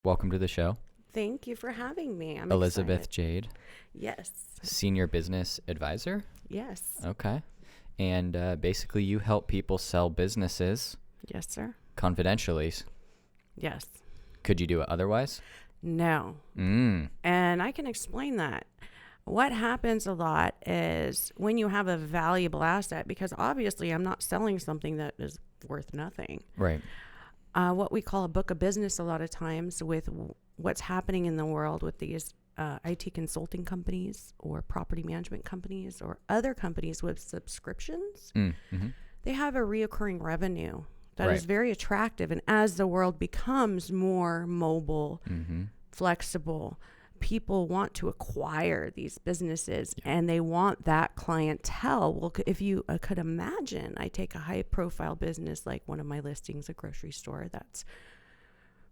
Welcome to the show. Thank you for having me. I'm Elizabeth excited. Jade, Yes. Senior Business Advisor. Yes. Okay. And basically you help people sell businesses Yes, sir. confidentially. Yes. Could you do it otherwise? No. And I can explain that. What happens a lot is when you have a valuable asset, because obviously I'm not selling something that is worth nothing. Right. What we call a book of business a lot of times with what's happening in the world with these IT consulting companies or property management companies or other companies with subscriptions, they have a reoccurring revenue that is very attractive. And as the world becomes more mobile, flexible, people want to acquire these businesses and they want that clientele. Well, if you could imagine, I take a high profile business like one of my listings, a grocery store, that's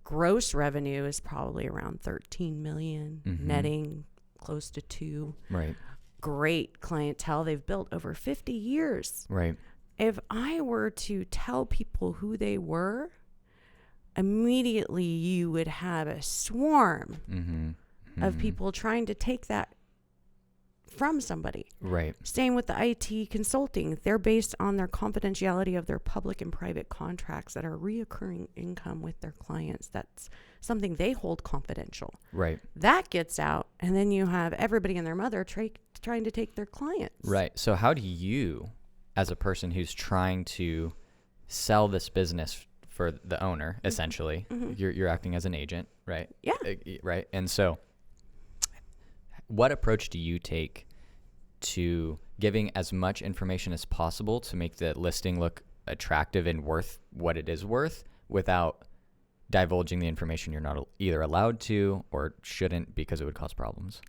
gross revenue is probably around 13 million, netting close to 2. Right. Great clientele they've built over 50 years. Right. If I were to tell people who they were, immediately you would have a swarm of people trying to take that from somebody. Right. Same with the IT consulting. They're based on their confidentiality of their public and private contracts that are reoccurring income with their clients. That's something they hold confidential. Right. That gets out, and then you have everybody and their mother trying to take their clients. Right. So how do you, as a person who's trying to sell this business for the owner, essentially, you're acting as an agent, right? Yeah. Right. And so what approach do you take to giving as much information as possible to make the listing look attractive and worth what it is worth without divulging the information you're not either allowed to or shouldn't because it would cause problems?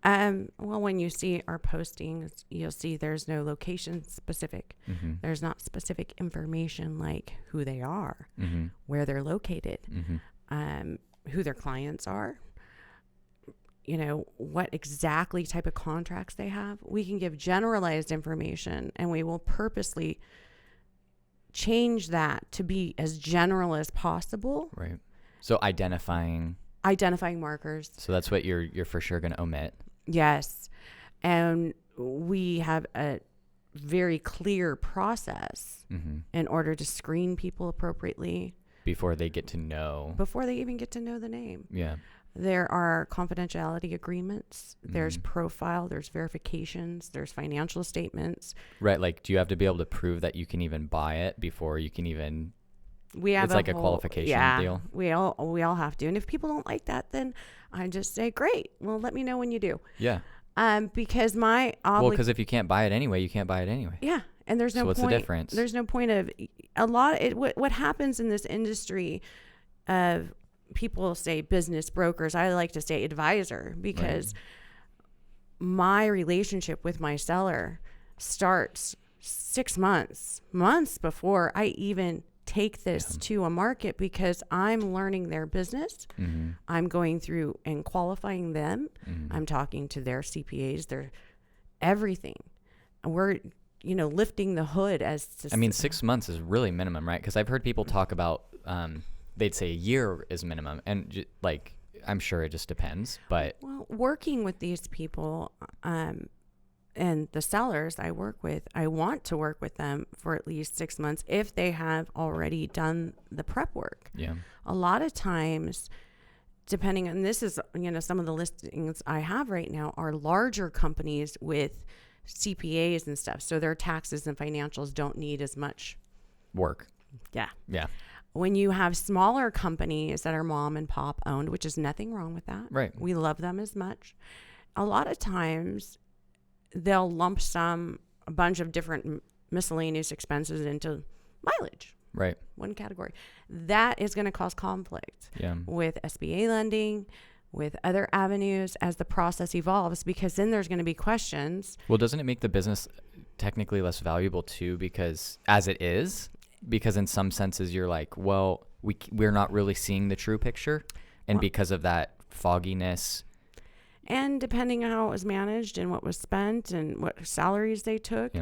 Well, when you see our postings, you'll see there's no location specific. There's not specific information like who they are, where they're located, who their clients are, what exactly type of contracts they have. We can give generalized information, and we will purposely change that to be as general as possible. Right. So identifying markers. So that's what you're for sure going to omit. Yes. And we have a very clear process in order to screen people appropriately. Before they get to know. Before they even get to know the name. Yeah. There are confidentiality agreements. There's profile. There's verifications. There's financial statements. Right. Like, do you have to be able to prove that you can even buy it before you can even... It's like a qualification deal. We all have to. And if people don't like that, then I just say, great. Well, let me know when you do. Yeah. Because because if you can't buy it anyway, you can't buy it anyway. Yeah. And there's no point. So what's the difference? There's no point of what happens in this industry of people say business brokers. I like to say advisor, because my relationship with my seller starts 6 months before I even take this to a market, because I'm learning their business. I'm going through and qualifying them. I'm talking to their CPAs, their everything. We're, lifting the hood as to 6 months is really minimum, right? Because I've heard people talk about, they'd say a year is minimum. And I'm sure it just depends, but. Well, working with these people, and the sellers I work with, I want to work with them for at least 6 months if they have already done the prep work. Yeah. A lot of times, depending on, this is, some of the listings I have right now are larger companies with CPAs and stuff. So their taxes and financials don't need as much work. Yeah. Yeah. When you have smaller companies that are mom and pop owned, which is nothing wrong with that. Right. We love them as much. A lot of times, they'll lump sum a bunch of different miscellaneous expenses into mileage. Right. One category. That is going to cause conflict with SBA lending, with other avenues as the process evolves, because then there's going to be questions. Well, doesn't it make the business technically less valuable too, because as it is, because in some senses you're like, well, we're not really seeing the true picture. And because of that fogginess. And depending on how it was managed and what was spent and what salaries they took,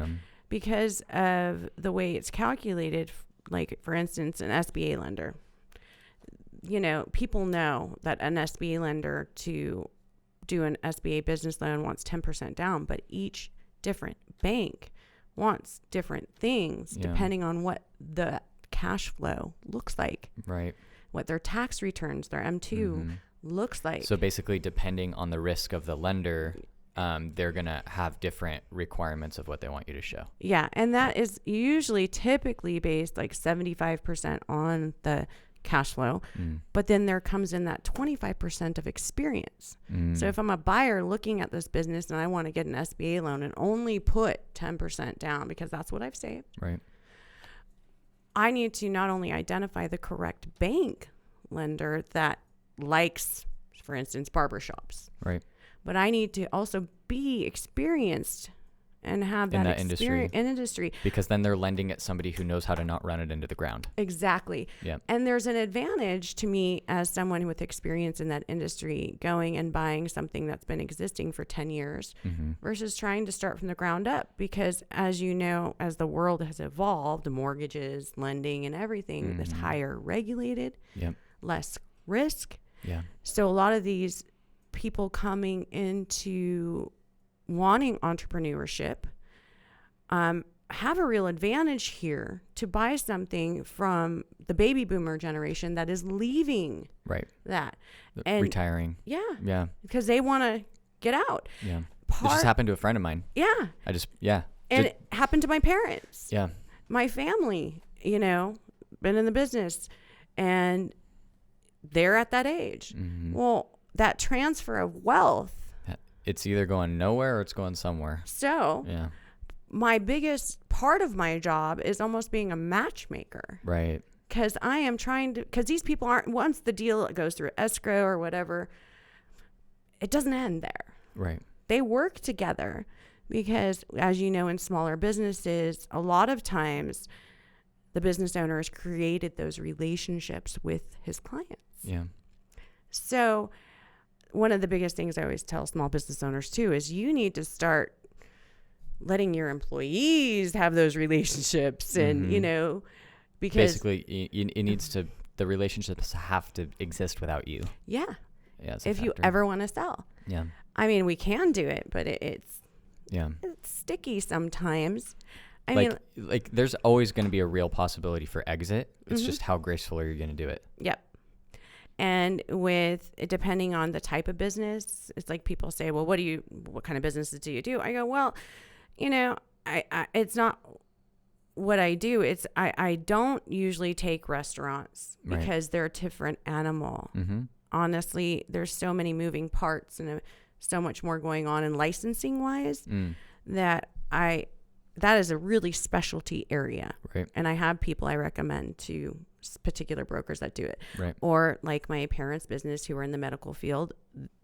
because of the way it's calculated, like for instance, an SBA lender, people know that an SBA lender to do an SBA business loan wants 10% down, but each different bank wants different things depending on what the cash flow looks like. Right. What their tax returns, their M2 looks like. So basically, depending on the risk of the lender, they're going to have different requirements of what they want you to show. Yeah. And that is usually typically based like 75% on the cash flow. But then there comes in that 25% of experience. So if I'm a buyer looking at this business and I want to get an SBA loan and only put 10% down because that's what I've saved. Right. I need to not only identify the correct bank lender that likes, for instance, barbershops. Right. But I need to also be experienced and have in that industry. in industry. Because then they're lending at somebody who knows how to not run it into the ground. Exactly. Yeah. And there's an advantage to me as someone with experience in that industry going and buying something that's been existing for 10 years versus trying to start from the ground up. Because as you know, as the world has evolved, mortgages, lending, and everything is higher regulated, less risk. Yeah. So a lot of these people coming into wanting entrepreneurship have a real advantage here to buy something from the baby boomer generation that is leaving that and retiring. Yeah. Because they want to get out. Yeah. It just happened to a friend of mine. Yeah. And it happened to my parents. Yeah. My family, been in the business and they're at that age. Well, that transfer of wealth, it's either going nowhere or it's going somewhere. So my biggest part of my job is almost being a matchmaker. Right. Because I am trying to, because these people aren't, once the deal goes through escrow or whatever, it doesn't end there. Right. They work together because, as you know, in smaller businesses, a lot of times the business owner has created those relationships with his clients. Yeah. So one of the biggest things I always tell small business owners too is you need to start letting your employees have those relationships and, because basically it needs to, the relationships have to exist without you. Yeah. Yeah. If you ever want to sell. Yeah. I mean, we can do it, but it's sticky sometimes. I mean, there's always going to be a real possibility for exit. It's just how graceful are you going to do it? Yep. And depending on the type of business, it's like people say, well, what kind of businesses do you do? I go, well, it's not what I do. It's, I don't usually take restaurants because they're a different animal. Honestly, there's so many moving parts and so much more going on in licensing wise that is a really specialty area. Right. And I have people I recommend to particular brokers that do it. Right. Or like my parents' business who are in the medical field,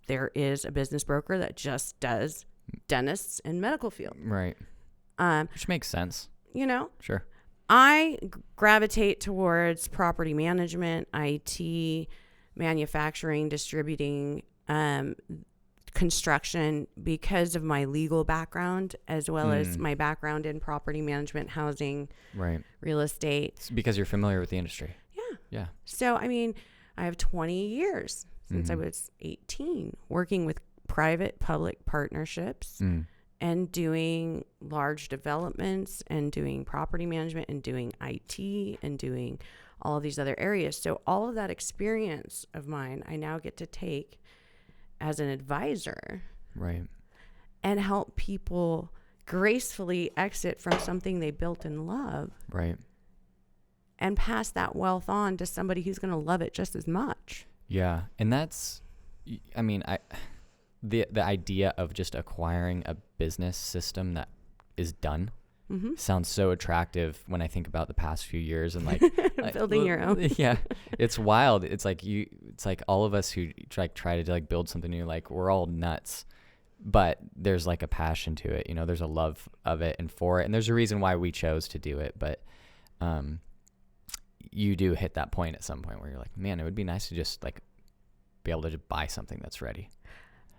there is a business broker that just does dentists in medical field. Right. Which makes sense. Sure. I gravitate towards property management, IT, manufacturing, distributing, construction because of my legal background as well as my background in property management, housing, real estate. It's because you're familiar with the industry. Yeah. So, I mean, I have 20 years since I was 18 working with private public partnerships and doing large developments and doing property management and doing IT and doing all of these other areas. So all of that experience of mine, I now get to take as an advisor, and help people gracefully exit from something they built in love, and pass that wealth on to somebody who's going to love it just as much. Yeah, and that's, I mean, the idea of just acquiring a business system that is done sounds so attractive when I think about the past few years and building your own. Yeah, it's wild. It's like all of us who try to build something new, we're all nuts, but there's a passion to it. There's a love of it and for it, and there's a reason why we chose to do it. But you do hit that point at some point where you're like, man, it would be nice to just be able to just buy something that's ready.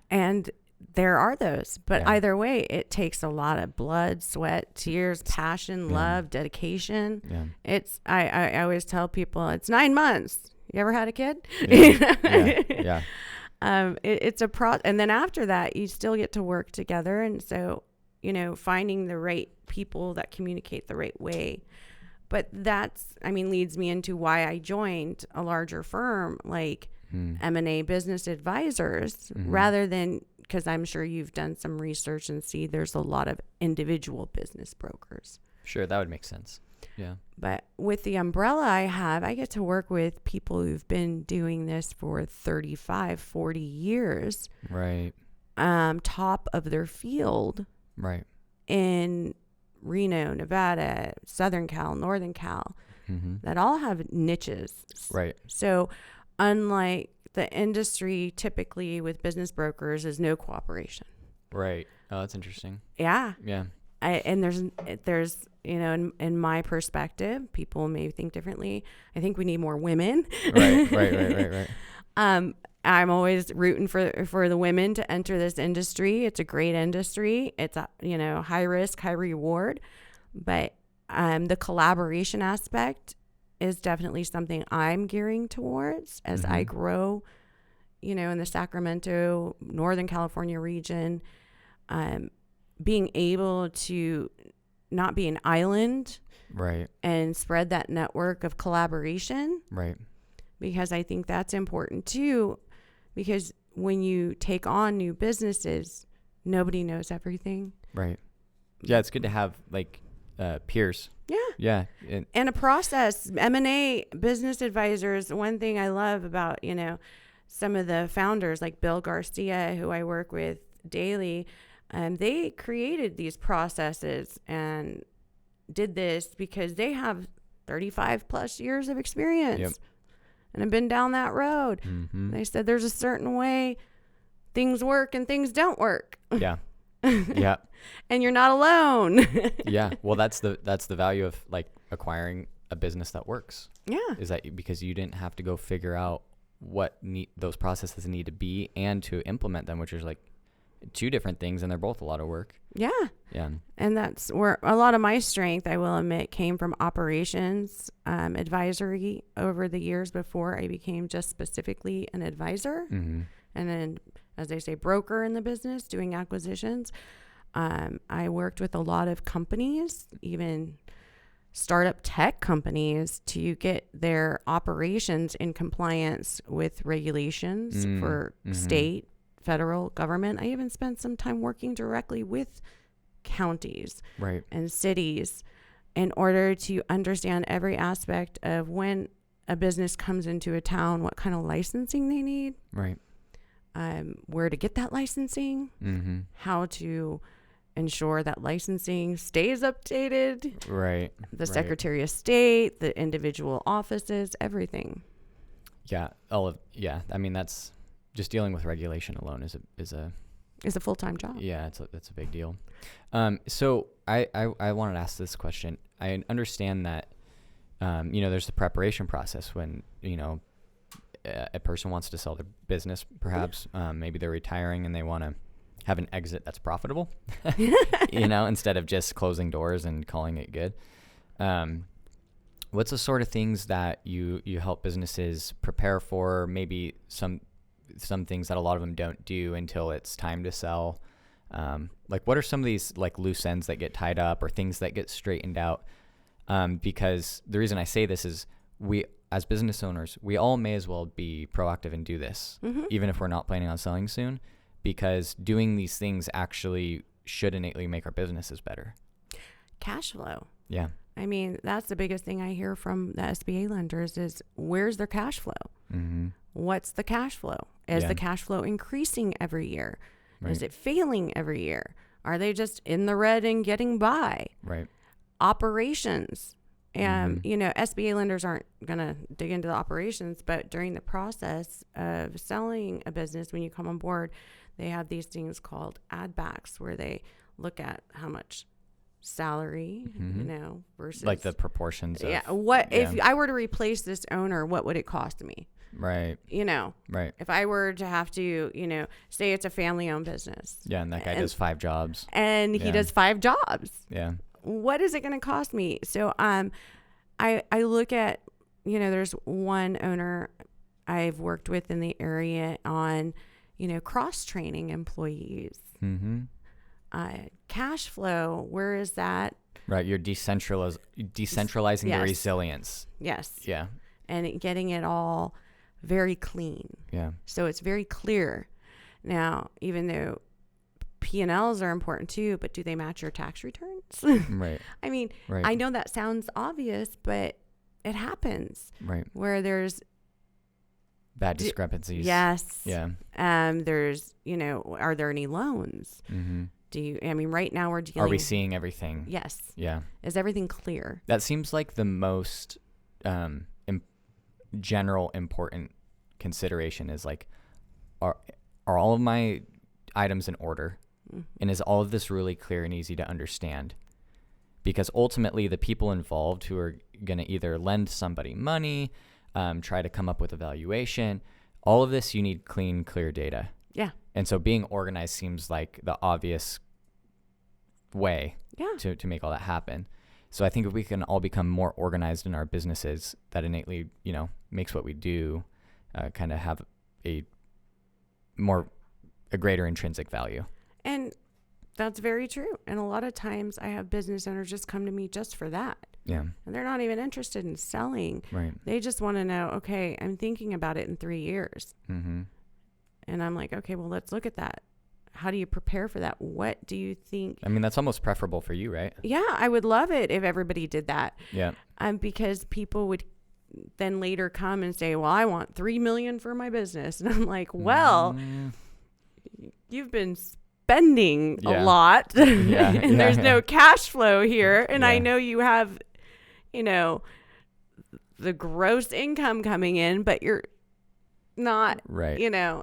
And there are those, but either way, it takes a lot of blood, sweat, tears, passion, love, dedication. Yeah. I always tell people it's 9 months. You ever had a kid? Yeah. It's a and then after that, you still get to work together. And so, finding the right people that communicate the right way. But leads me into why I joined a larger firm like M&A Business Advisors, rather than, because I'm sure you've done some research and see there's a lot of individual business brokers. Sure, that would make sense. Yeah. But with the umbrella I get to work with people who've been doing this for 35, 40 years. Right. Top of their field. Right. In Reno, Nevada, Southern Cal, Northern Cal, that all have niches. Right. So unlike the industry typically with business brokers is no cooperation. Right. Oh, that's interesting. Yeah. Yeah. And there's in my perspective, people may think differently. I think we need more women. Right. I'm always rooting for the women to enter this industry. It's a great industry. It's high risk, high reward, but the collaboration aspect is definitely something I'm gearing towards as I grow, in the Sacramento, Northern California region, being able to not be an island, right, and spread that network of collaboration, right, because I think that's important too. Because when you take on new businesses, nobody knows everything. Right. Yeah, it's good to have peers. Yeah. Yeah. And a process. M&A Business Advisors, one thing I love about, some of the founders like Bill Garcia, who I work with daily, they created these processes and did this because they have 35 plus years of experience. Yep. And I've been down that road. They said there's a certain way things work and things don't work. Yeah. Yeah. And you're not alone. Yeah. Well, that's the value of acquiring a business that works. Yeah. Is that because you didn't have to go figure out what those processes need to be and to implement them, which is two different things, and they're both a lot of work. Yeah. Yeah. And that's where a lot of my strength, I will admit, came from operations advisory over the years before I became just specifically an advisor. And then, as they say, broker in the business, doing acquisitions. I worked with a lot of companies, even startup tech companies, to get their operations in compliance with regulations for state, federal government. I even spent some time working directly with counties and cities in order to understand every aspect of when a business comes into a town, what kind of licensing they need, where to get that licensing, how to ensure that licensing stays updated, the Secretary of State, the individual offices, everything. Yeah. I mean, that's just dealing with regulation alone is a full-time job. Yeah, it's a big deal. So I wanted to ask this question. I understand that, there's the preparation process when, a person wants to sell their business, perhaps, maybe they're retiring and they want to have an exit that's profitable, instead of just closing doors and calling it good. What's the sort of things that you help businesses prepare for? Maybe some things that a lot of them don't do until it's time to sell. What are some of these loose ends that get tied up or things that get straightened out? Because the reason I say this is we, as business owners, we all may as well be proactive and do this, even if we're not planning on selling soon, because doing these things actually should innately make our businesses better. Cash flow. Yeah. I mean, that's the biggest thing I hear from the SBA lenders is where's their cash flow? What's the cash flow? Is the cash flow increasing every year? Is it failing every year? Are they just in the red and getting by? Operations. And, SBA lenders aren't going to dig into the operations, but during the process of selling a business, when you come on board, they have these things called add backs where they look at how much salary, versus the proportions of, if I were to replace this owner, what would it cost me? If I were to have to, say it's a family owned business. Yeah. And that guy does 5 jobs. And he does 5 jobs. Yeah. What is it going to cost me? So, I look at there's one owner I've worked with in the area on, cross-training employees. Mm-hmm. Cash flow, where is that? Right. You're decentralizing Yes. the resilience. Yes. Yeah. And getting it all very clean. Yeah. So it's very clear. Now, even though P&Ls are important too, but do they match your tax returns? Right. I mean, Right. I know that sounds obvious, but it happens Right. where there's Bad discrepancies. yes. Yeah. There's, are there any loans? Mm-hmm. Right now we're dealing. Are we seeing everything? Yes. Yeah. Is everything clear? That seems like the most general important consideration is like, are all of my items in order? Mm-hmm. And is all of this really clear and easy to understand? Because ultimately the people involved who are going to either lend somebody money, try to come up with a valuation, all of this, you need clean, clear data. Yeah. And so being organized seems like the obvious way Yeah. to make all that happen. So I think if we can all become more organized in our businesses, that innately, makes what we do kind of have a greater intrinsic value. And that's very true. And a lot of times I have business owners just come to me just for that. Yeah. And they're not even interested in selling. Right. They just want to know, okay, I'm thinking about it in 3 years. Mm-hmm. And I'm like, okay, well, let's look at that. How do you prepare for that? What do you think? I mean, that's almost preferable for you, right? Yeah, I would love it if everybody did that. Yeah. Because people would then later come and say, well, I want $3 million for my business. And I'm like, well, you've been spending a lot and there's no cash flow here. And I know you have, the gross income coming in, but you're not right.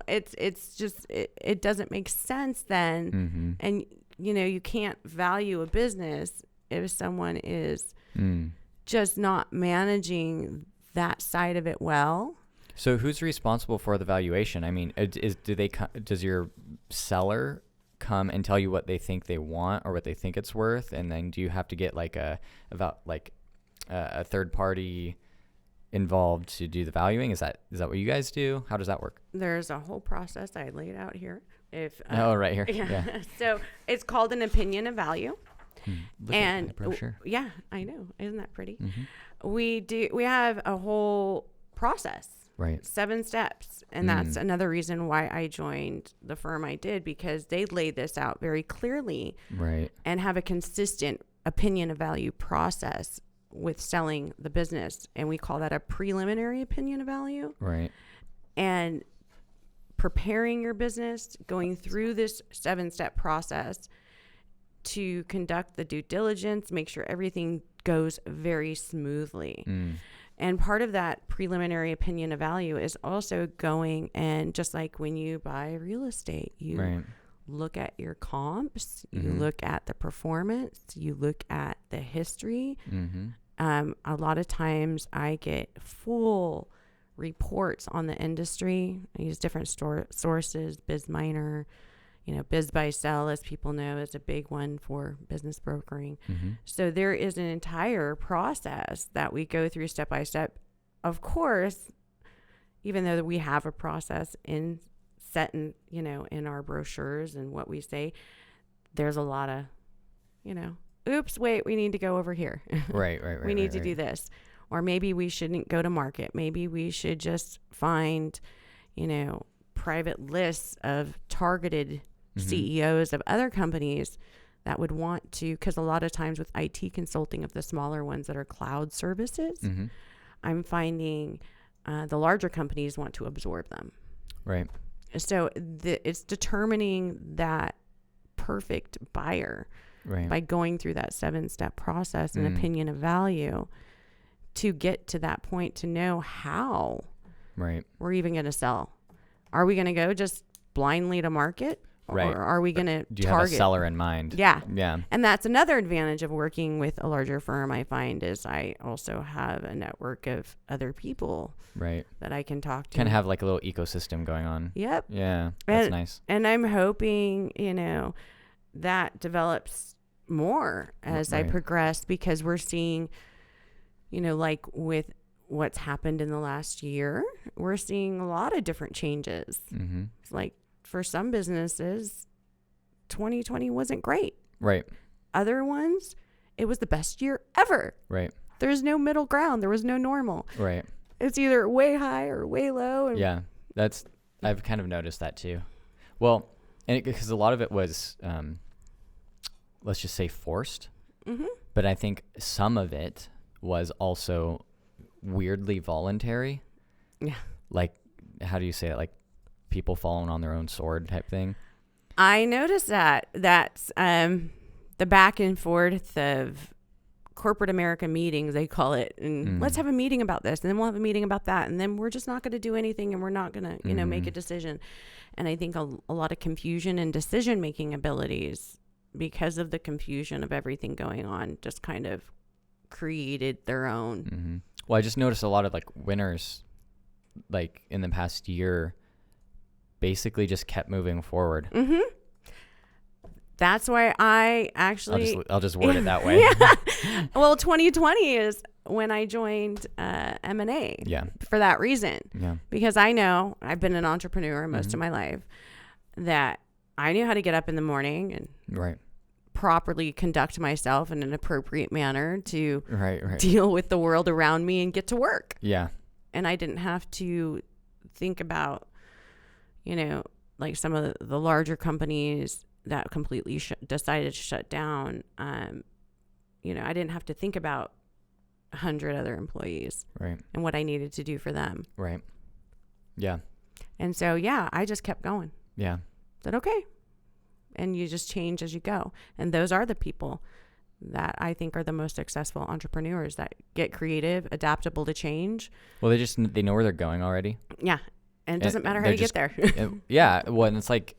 It's just, it doesn't make sense then. Mm-hmm. And, you can't value a business if someone is just not managing that side of it well. So who's responsible for the valuation? I mean, does your seller come and tell you what they think they want or what they think it's worth? And then do you have to get like a third party involved to do the valuing? Is that what you guys do? How does that work? There's a whole process I laid out here. Right here. Yeah. So it's called an opinion of value. Look And at my brochure. yeah, I know. Isn't that pretty? Mm-hmm. We have a whole process, Right. 7 steps. And that's another reason why I joined the firm I did, because they laid this out very clearly Right. and have a consistent opinion of value process with selling the business. And we call that a preliminary opinion of value. Right. And preparing your business, going through this 7-step process to conduct the due diligence, make sure everything goes very smoothly. And part of that preliminary opinion of value is also going, and just like when you buy real estate, you look at your comps, you look at the performance, you look at the history. A lot of times I get full reports on the industry. I use different sources, BizMiner, Biz Buy Sell, as people know, is a big one for business brokering. So there is an entire process that we go through step by step. Of course, even though we have a process set in our brochures and what we say, there's a lot of, oops, wait, we need to go over here. Right. We need to do this. Or maybe we shouldn't go to market. Maybe we should just find, private lists of targeted CEOs of other companies that would want to, because a lot of times with IT consulting of the smaller ones that are cloud services, I'm finding the larger companies want to absorb them. Right. So it's determining that perfect buyer by going through that 7-step process and opinion of value to get to that point to know how we're even going to sell. Are we going to go just blindly to market? Right. Or are we going to Do you target? have a seller in mind? Yeah. Yeah. And that's another advantage of working with a larger firm, I find, is I also have a network of other people that I can talk to. Kind of have like a little ecosystem going on. Yep. Yeah. That's nice. And I'm hoping, that develops more as I progress, because we're seeing, like with what's happened in the last year, we're seeing a lot of different changes. Mm-hmm. Like for some businesses, 2020 wasn't great. Right. Other ones, it was the best year ever. Right. There's no middle ground. There was no normal. Right. It's either way high or way low. And Yeah. I've kind of noticed that too. Well, and because a lot of it was, let's just say forced. Mm-hmm. But I think some of it was also weirdly voluntary. Yeah. Like, how do you say it? Like people falling on their own sword type thing. I noticed that's the back and forth of corporate America meetings, they call it. And let's have a meeting about this. And then we'll have a meeting about that. And then we're just not going to do anything. And we're not going to, make a decision. And I think a lot of confusion and decision-making abilities, because of the confusion of everything going on, just kind of created their own. Mm-hmm. Well, I just noticed a lot of like winners, like in the past year, basically just kept moving forward. Mm-hmm. That's why I actually... I'll just word it that way. Yeah. Well, 2020 is when I joined M&A. Yeah. For that reason. Yeah. Because I know I've been an entrepreneur most of my life, that I knew how to get up in the morning and Right. properly conduct myself in an appropriate manner to Right. deal with the world around me and get to work. Yeah. And I didn't have to think about, like some of the larger companies that completely decided to shut down. I didn't have to think about 100 other employees, Right. and what I needed to do for them. Right. Yeah. And so, I just kept going. Yeah. Said, okay. And you just change as you go. And those are the people that I think are the most successful entrepreneurs, that get creative, adaptable to change. Well, they know where they're going already. Yeah. And it doesn't matter how you get there. Yeah. Well, and it's like,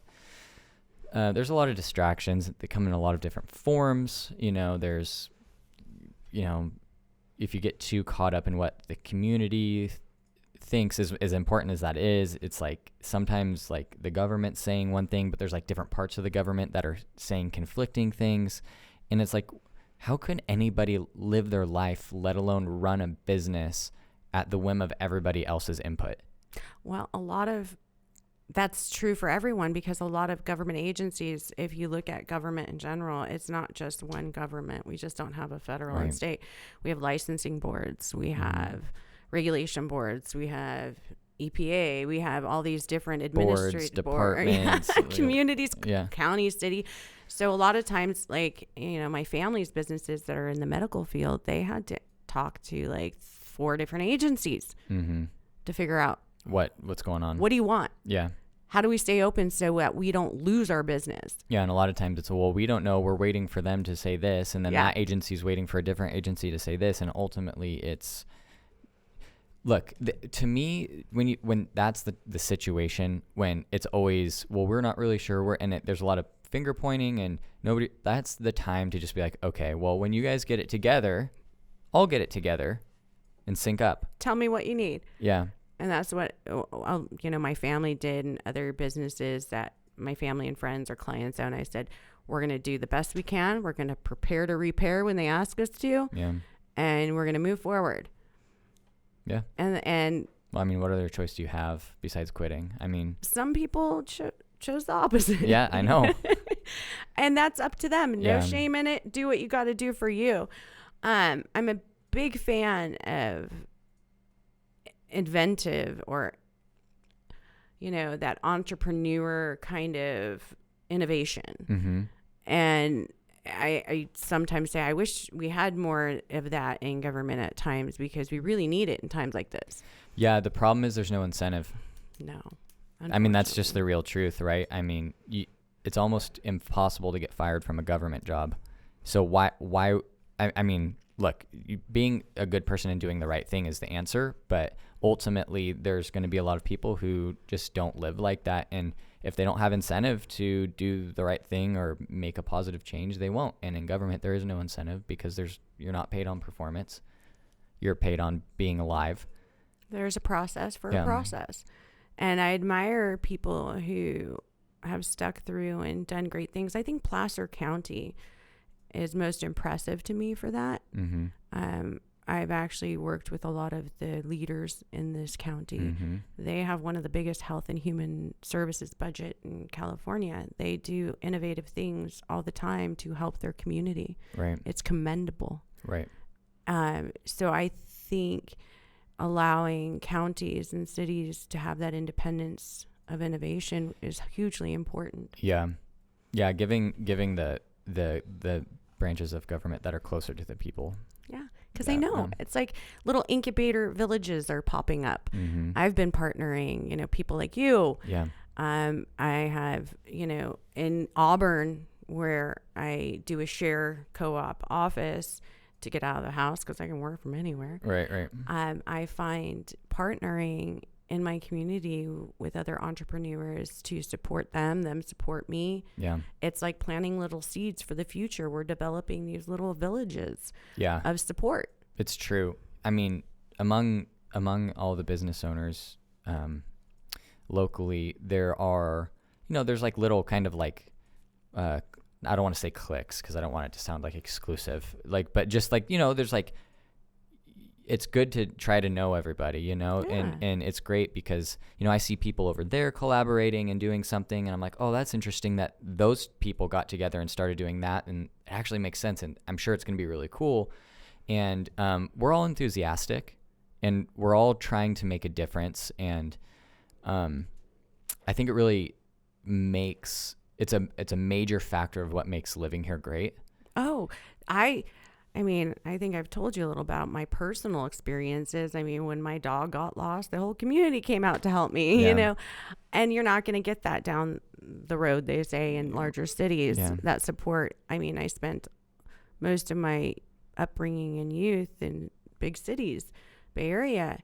there's a lot of distractions. They come in a lot of different forms. There's, if you get too caught up in what the community thinks is as important as that is, it's like sometimes like the government's saying one thing, but there's like different parts of the government that are saying conflicting things. And it's like, how can anybody live their life, let alone run a business, at the whim of everybody else's input? Well, that's true for everyone, because a lot of government agencies, if you look at government in general, it's not just one government. We just don't have a federal and state. We have licensing boards. We have regulation boards. We have EPA. We have all these different administrative departments, communities, counties, city. So a lot of times, like, my family's businesses that are in the medical field, they had to talk to like 4 different agencies to figure out what's going on. What do you want? Yeah. How do we stay open so that we don't lose our business? Yeah, and a lot of times it's, well, we don't know. We're waiting for them to say this, and then that agency's waiting for a different agency to say this, and ultimately it's... Look, to me, when that's the situation, when it's always, well, we're not really sure, there's a lot of finger pointing, and that's the time to just be like, okay, well, when you guys get it together, I'll get it together and sync up. Tell me what you need. Yeah. And that's what, my family did, and other businesses that my family and friends or clients own. I said, we're going to do the best we can. We're going to prepare to repair when they ask us to. Yeah. And we're going to move forward. Yeah. And well, I mean, what other choice do you have besides quitting? I mean, some people chose the opposite. Yeah, I know. And that's up to them. No shame in it. Do what you got to do for you. I'm a big fan of inventive, or that entrepreneur kind of innovation. And I sometimes say I wish we had more of that in government at times, because we really need it in times like this. Yeah, the problem is there's no incentive. No. I mean, that's just the real truth, right? I mean, it's almost impossible to get fired from a government job. So why I mean, look, being a good person and doing the right thing is the answer, but ultimately there's going to be a lot of people who just don't live like that, and if they don't have incentive to do the right thing or make a positive change, they won't. And in government, there is no incentive, because you're not paid on performance. You're paid on being alive. There's a process for a process. And I admire people who have stuck through and done great things. I think Placer County is most impressive to me for that. I've actually worked with a lot of the leaders in this county. Mm-hmm. They have one of the biggest health and human services budget in California. They do innovative things all the time to help their community. Right. It's commendable. Right. So I think allowing counties and cities to have that independence of innovation is hugely important. Yeah. Yeah. Giving the branches of government that are closer to the people. Yeah. Because I know it's like little incubator villages are popping up. Mm-hmm. I've been partnering, people like you. Yeah. I have, in Auburn, where I do a share co-op office to get out of the house because I can work from anywhere. Right. I find partnering in my community with other entrepreneurs to support them support me. Yeah. It's like planting little seeds for the future. We're developing these little villages of support. It's true. I mean, among all the business owners locally, there are, there's like little kind of like, I don't want to say cliques because I don't want it to sound like exclusive, but just like, there's like, it's good to try to know everybody, and it's great because, I see people over there collaborating and doing something and I'm like, oh, that's interesting that those people got together and started doing that. And it actually makes sense. And I'm sure it's going to be really cool. And we're all enthusiastic and we're all trying to make a difference. And I think it really makes, it's a major factor of what makes living here great. Oh, I mean, I think I've told you a little about my personal experiences. I mean, when my dog got lost, the whole community came out to help me, and you're not going to get that down the road, they say, in larger cities, that support. I mean, I spent most of my upbringing and youth in big cities, Bay Area.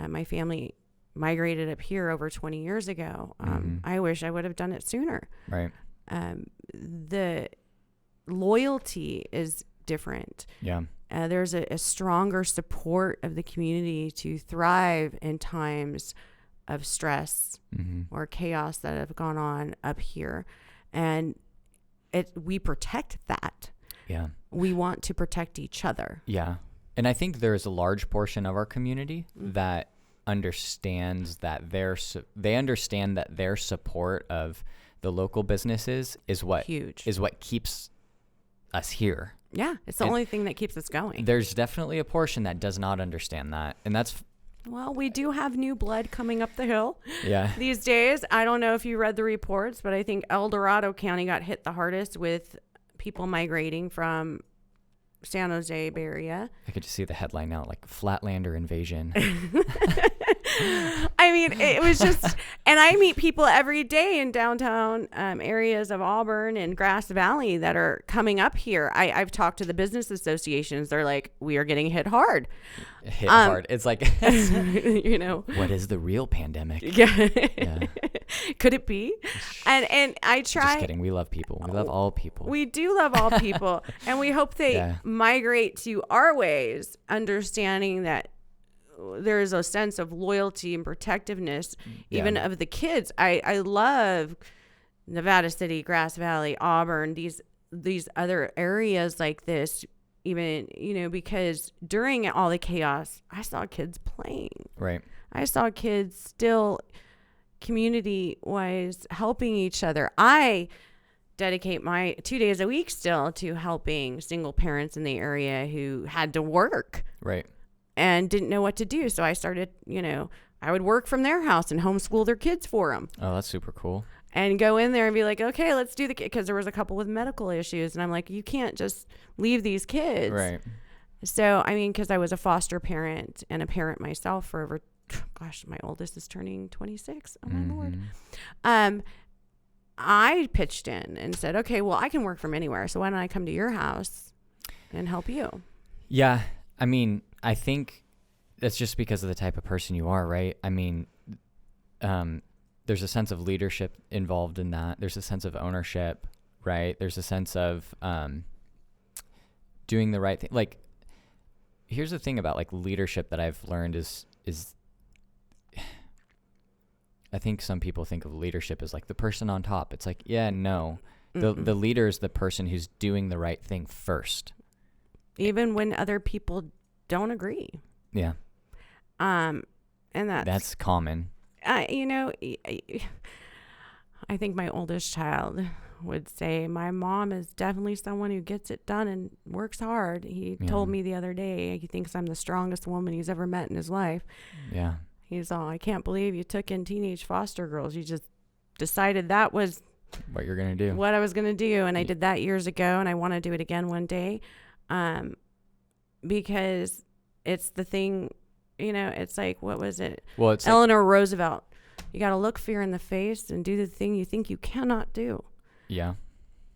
My family migrated up here over 20 years ago. I wish I would have done it sooner. Right. The loyalty is different. Yeah. There's a stronger support of the community to thrive in times of stress or chaos that have gone on up here. And we protect that. Yeah. We want to protect each other. Yeah. And I think there's a large portion of our community that understands that they understand that their support of the local businesses is what keeps us here. Yeah, it's the only thing that keeps us going. There's definitely a portion that does not understand that. And that's... Well, we do have new blood coming up the hill these days. I don't know if you read the reports, but I think El Dorado County got hit the hardest with people migrating from San Jose Bay Area. I could just see the headline now, like Flatlander invasion. I mean, it was just, and I meet people every day in downtown areas of Auburn and Grass Valley that are coming up here. I've talked to the business associations. They're like, we are getting hit hard. Hard. It's like, what is the real pandemic? Yeah. Could it be? And I try. Just kidding. We love people. We love all people. We do love all people. And we hope they migrate to our ways, understanding that there is a sense of loyalty and protectiveness, even of the kids. I love Nevada City, Grass Valley, Auburn, these other areas like this, even, because during all the chaos, I saw kids playing. Right. I saw kids still community-wise helping each other. I dedicate my 2 days a week still to helping single parents in the area who had to work. Right. And didn't know what to do. So I started, I would work from their house and homeschool their kids for them. Oh, that's super cool. And go in there and be like, okay, let's do because there was a couple with medical issues. And I'm like, you can't just leave these kids. Right. So, I mean, because I was a foster parent and a parent myself for over, my oldest is turning 26. Oh, my Lord. I pitched in and said, okay, well, I can work from anywhere. So why don't I come to your house and help you? Yeah. I mean, I think that's just because of the type of person you are, right? I mean, there's a sense of leadership involved in that. There's a sense of ownership, right? There's a sense of doing the right thing. Like, here's the thing about like leadership that I've learned is I think some people think of leadership as like the person on top. It's like, no. The leader is the person who's doing the right thing first. Even when other people don't agree. Yeah. And That's common. you know, I think my oldest child would say my mom is definitely someone who gets it done and works hard. He told me the other day he thinks I'm the strongest woman he's ever met in his life. Yeah. He's all, I can't believe you took in teenage foster girls. You just decided that was What you're going to do. what I was going to do. And I did that years ago, and I want to do it again one day. Because it's the thing, you know, it's like, what was it? Well, it's Eleanor Roosevelt. You got to look fear in the face and do the thing you think you cannot do. Yeah.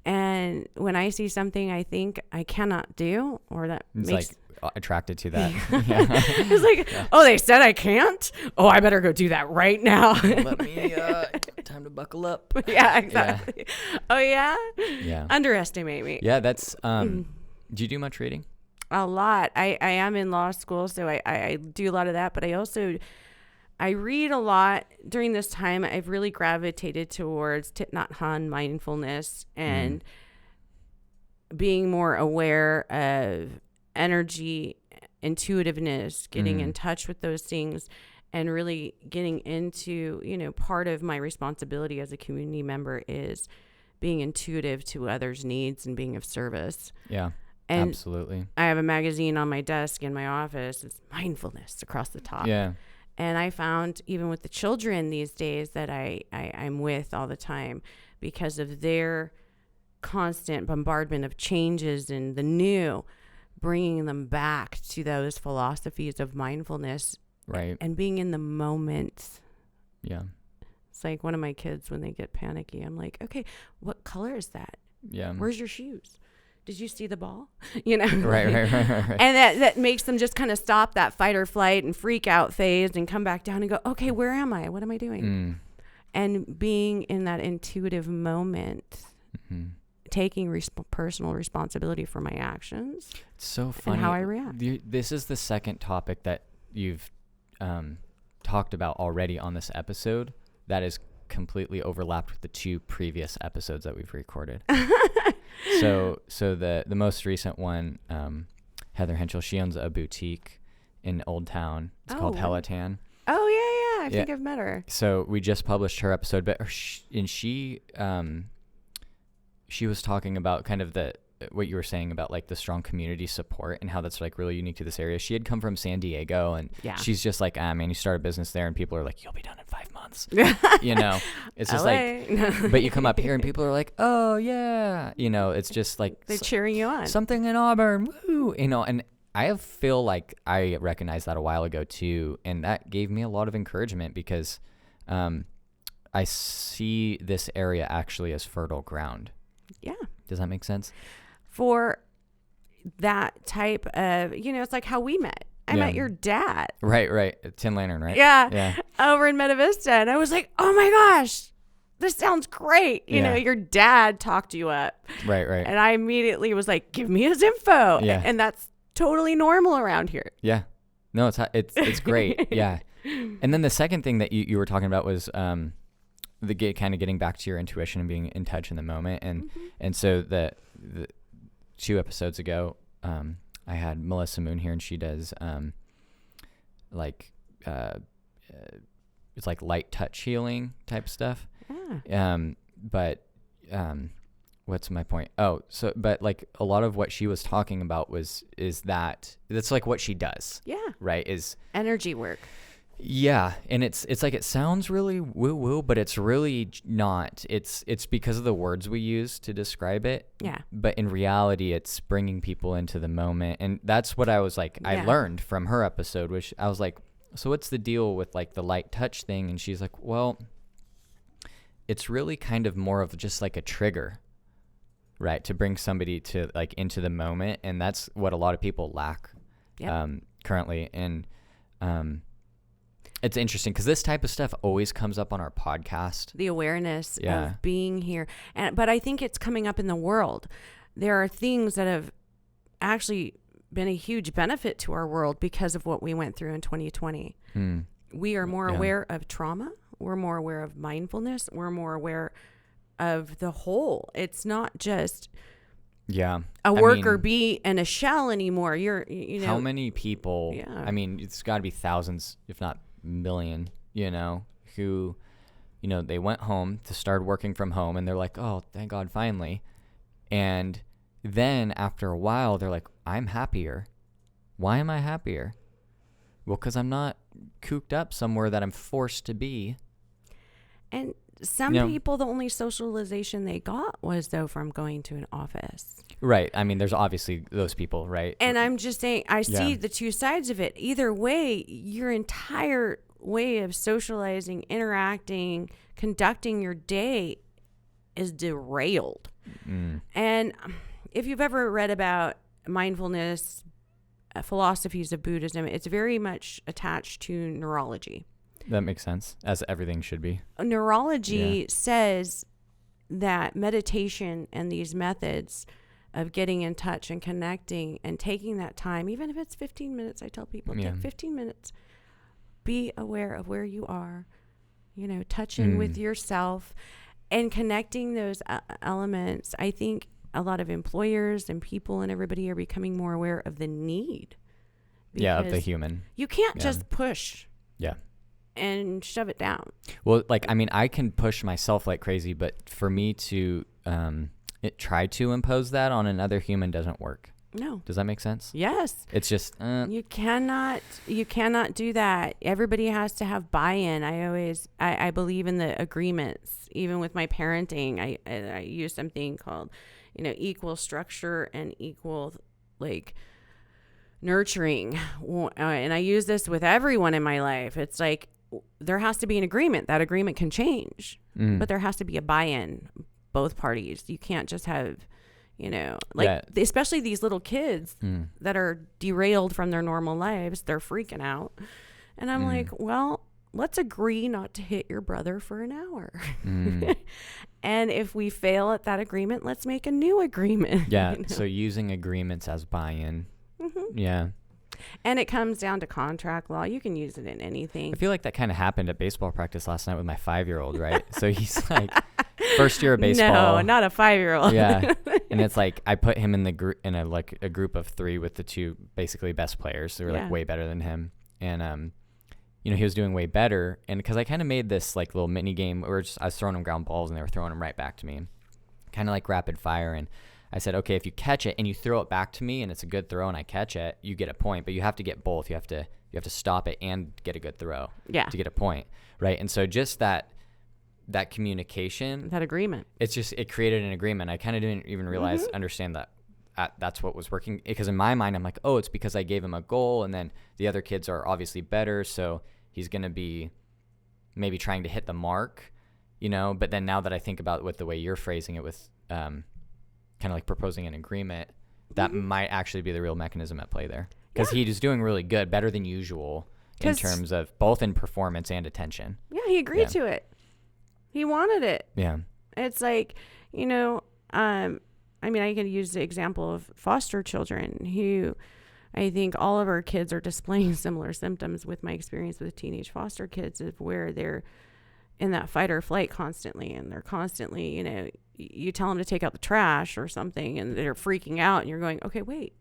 And when I see something I think I cannot do, or that It's makes... like attracted to that. It's like, oh, they said I can't? Oh, I better go do that right now. Let me, time to buckle up. Yeah, exactly. Yeah. Oh, yeah? Yeah. Underestimate me. Yeah, that's, do you do much reading? A lot. I am in law school, so I do a lot of that, but I read a lot. During this time, I've really gravitated towards Thich Nhat Hanh mindfulness and being more aware of energy, intuitiveness, getting in touch with those things, and really getting into, you know, part of my responsibility as a community member is being intuitive to others' needs and being of service. Yeah. And absolutely. I have a magazine on my desk in my office. It's mindfulness across the top. Yeah. And I found even with the children these days that I'm with all the time, because of their constant bombardment of changes and the new, bringing them back to those philosophies of mindfulness, Right. and being in the moment. Yeah. It's like one of my kids, when they get panicky, I'm like, okay, what color is that? Yeah. Where's your shoes? Did you see the ball? You know? Right. And that makes them just kind of stop that fight or flight and freak out phase and come back down and go, okay, where am I? What am I doing? And being in that intuitive moment, taking personal responsibility for my actions. It's so funny. And how I react. This is the second topic that you've talked about already on this episode that is completely overlapped with the two previous episodes that we've recorded. So the most recent one, Heather Henschel, she owns a boutique in Old Town. It's called Helatan. Oh yeah. I think I've met her. So we just published her episode, but she was talking about kind of what you were saying about like the strong community support and how that's like really unique to this area. She had come from San Diego, and she's just like, man, you start a business there and people are like, you'll be done in 5 months. You know, it's just like, but you come up here and people are like, oh yeah, you know, it's just like they're cheering you on. Something in Auburn, woo, you know. And I feel like I recognized that a while ago too, and that gave me a lot of encouragement because I see this area actually as fertile ground. Yeah. Does that make sense? For that type of, you know, it's like how we met. I met your dad. Right. Tin Lantern, right? Yeah. Over in Meta Vista. And I was like, oh my gosh, this sounds great. You know, your dad talked you up. Right. And I immediately was like, give me his info. Yeah. And that's totally normal around here. Yeah. No, it's great. Yeah. And then the second thing that you were talking about was kind of getting back to your intuition and being in touch in the moment. And so the 2 episodes ago, I had Melissa Moon here, and she does it's like light touch healing type stuff. But what's my point? But like a lot of what she was talking about is that's like what she does. Yeah. Right. Is energy work. Yeah, and it's like it sounds really woo-woo, but it's really not. It's because of the words we use to describe it. Yeah. But in reality, it's bringing people into the moment, and that's what I was like. I learned from her episode, which I was like, so what's the deal with like the light touch thing? And she's like, well, it's really kind of more of just like a trigger, right, to bring somebody to like into the moment, and that's what a lot of people lack currently. And it's interesting because this type of stuff always comes up on our podcast. The awareness of being here. But I think it's coming up in the world. There are things that have actually been a huge benefit to our world because of what we went through in 2020. We are more aware of trauma. We're more aware of mindfulness. We're more aware of the whole. It's not just a worker bee and a shell anymore. How many people, Yeah. I mean, it's got to be thousands, if not million, who, they went home to start working from home and they're like, oh, thank God, finally. And then after a while, they're like, I'm happier. Why am I happier? Well, because I'm not cooped up somewhere that I'm forced to be. And some people, the only socialization they got was, though, from going to an office. Right. I mean, there's obviously those people, right? And I'm just saying, I see the two sides of it. Either way, your entire way of socializing, interacting, conducting your day is derailed. And if you've ever read about mindfulness, philosophies of Buddhism, it's very much attached to neurology. That makes sense, as everything should be. Neurology says that meditation and these methods of getting in touch and connecting and taking that time, even if it's 15 minutes, I tell people, take 15 minutes, be aware of where you are, touch in with yourself and connecting those elements. I think a lot of employers and people and everybody are becoming more aware of the need. Of the human. You can't just push. Yeah. And shove it down. Well, I can push myself like crazy, but for me to try to impose that on another human doesn't work. No. Does that make sense? Yes. It's just you cannot do that. Everybody has to have buy-in. I believe in the agreements. Even with my parenting, I use something called, equal structure and equal nurturing. And I use this with everyone in my life. It's like there has to be an agreement. That agreement can change, but there has to be a buy-in, both parties. You can't just have, especially these little kids that are derailed from their normal lives. They're freaking out. And I'm like, well, let's agree not to hit your brother for an hour. And if we fail at that agreement, let's make a new agreement. Yeah. So using agreements as buy-in. Yeah. And it comes down to contract law. You can use it in anything. I feel like that kind of happened at baseball practice last night with my 5-year-old, right? So he's like first year of baseball. No, not a 5-year-old. Yeah. And it's like I put him in the group in a group of 3 with the 2 basically best players. They were way better than him. And he was doing way better. And because I kind of made this little mini game where I was throwing him ground balls and they were throwing them right back to me, kind of like rapid fire. And I said, okay, if you catch it and you throw it back to me and it's a good throw and I catch it, you get a point. But you have to get both. You have to stop it and get a good throw to get a point, right? And so just that communication, that agreement, it created an agreement. I kind of didn't even understand that that's what was working, because in my mind I'm like, oh, it's because I gave him a goal and then the other kids are obviously better, so he's going to be maybe trying to hit the mark, But then now that I think about with the way you're phrasing it with kind of like proposing an agreement, that might actually be the real mechanism at play there, because he is doing really good, better than usual in terms of both in performance and attention. Yeah, he agreed to it. He wanted it. Yeah. It's like, I can use the example of foster children who I think all of our kids are displaying similar symptoms with my experience with teenage foster kids, of where they're in that fight or flight constantly, and they're constantly, you tell them to take out the trash or something and they're freaking out and you're going, okay, wait.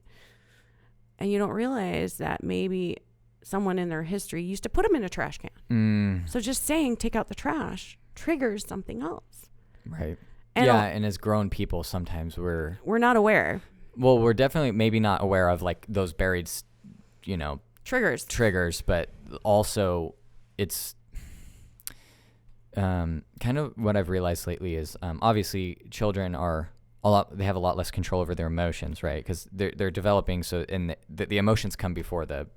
And you don't realize that maybe someone in their history used to put them in a trash can. So just saying take out the trash triggers something else. Right. And and as grown people, sometimes we're not aware. Well, we're definitely maybe not aware of those buried, triggers, but also it's kind of what I've realized lately is obviously children they have a lot less control over their emotions, right? Because they're developing, so the emotions come before the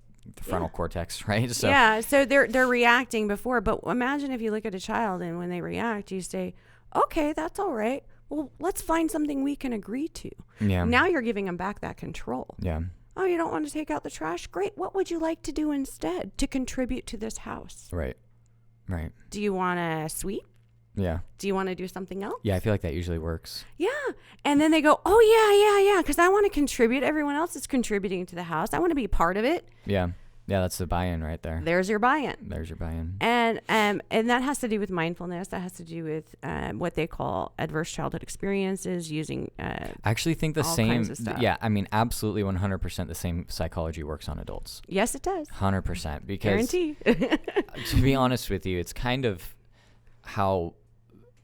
frontal cortex, right? So so they're reacting before. But imagine if you look at a child and when they react, you say, okay, that's all right. Well, let's find something we can agree to. Yeah. Now you're giving them back that control. Yeah. Oh, you don't want to take out the trash? Great. What would you like to do instead to contribute to this house? Right. Right. Do you want to sweep? Yeah. Do you want to do something else? Yeah, I feel like that usually works. Yeah. And then they go, oh, yeah, because I want to contribute. Everyone else is contributing to the house. I want to be part of it. Yeah. Yeah, that's the buy-in right there. There's your buy-in. There's your buy-in. And that has to do with mindfulness. That has to do with what they call adverse childhood experiences, using I actually think the all same. kinds of stuff. Yeah, I mean, absolutely 100% the same psychology works on adults. Yes, it does. 100%. Because Guarantee. to be honest with you, it's kind of how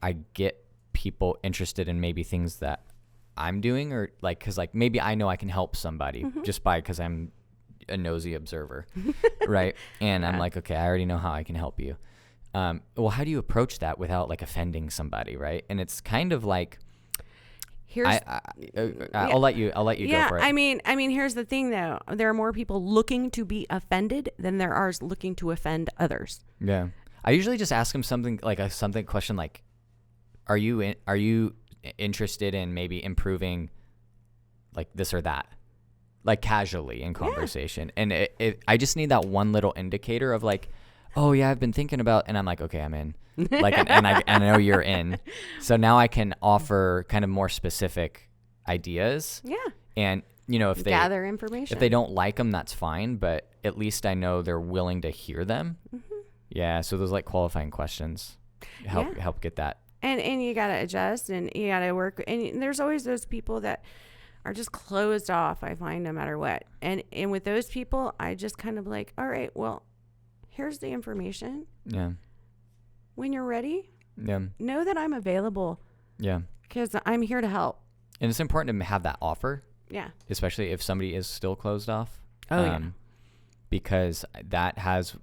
I get people interested in maybe things that I'm doing, or like, because like maybe I know I can help somebody just because I'm a nosy observer, right? And I'm like, okay, I already know how I can help you. Well, how do you approach that without like offending somebody, right? And it's kind of like, I'll let you go for it. I mean, here's the thing though. There are more people looking to be offended than there are looking to offend others. Yeah. I usually just ask them something like a question like, are you interested in maybe improving like this or that? Like casually in conversation. Yeah. And I just need that one little indicator of like, oh yeah, I've been thinking about, and I'm like, okay, I'm in. Like, and I know you're in. So now I can offer kind of more specific ideas. Yeah. And if they gather information, if they don't like them, that's fine. But at least I know they're willing to hear them. Mm-hmm. Yeah. So those like qualifying questions help get that. And you got to adjust, and you got to work. And there's always those people that are just closed off, I find, no matter what. And with those people, I just kind of like, all right, well, here's the information. Yeah. When you're ready, know that I'm available. Yeah. Because I'm here to help. And it's important to have that offer. Yeah. Especially if somebody is still closed off. Oh, yeah. Because that has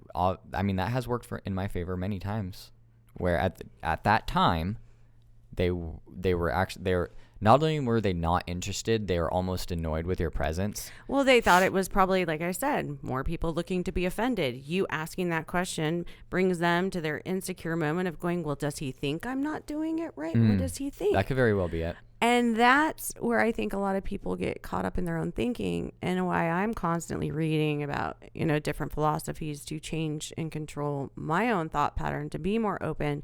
worked in my favor many times. Where at that time, they were not only were they not interested, they were almost annoyed with your presence. Well, they thought it was probably, like I said, more people looking to be offended. You asking that question brings them to their insecure moment of going, well, does he think I'm not doing it right? What does he think? That could very well be it. And that's where I think a lot of people get caught up in their own thinking, and why I'm constantly reading about, different philosophies to change and control my own thought pattern, to be more open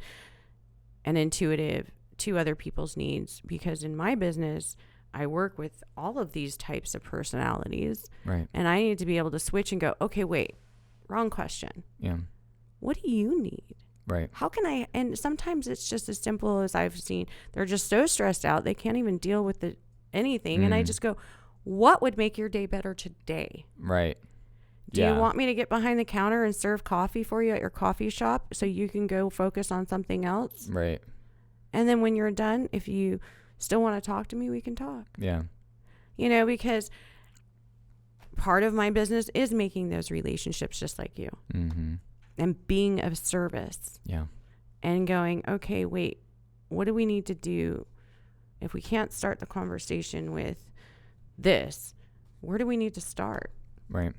and intuitive to other people's needs. Because in my business, I work with all of these types of personalities. Right. And I need to be able to switch and go, okay, wait, wrong question. Yeah. What do you need? Right. How can I, and sometimes it's just as simple as I've seen, they're just so stressed out, they can't even deal with anything. And I just go, what would make your day better today? Right. Do you want me to get behind the counter and serve coffee for you at your coffee shop so you can go focus on something else? Right. And then when you're done, if you still want to talk to me, we can talk. Yeah. Because part of my business is making those relationships just like you. Mm-hmm. And being of service. Yeah. And going, okay, wait, what do we need to do? If we can't start the conversation with this, where do we need to start? Right.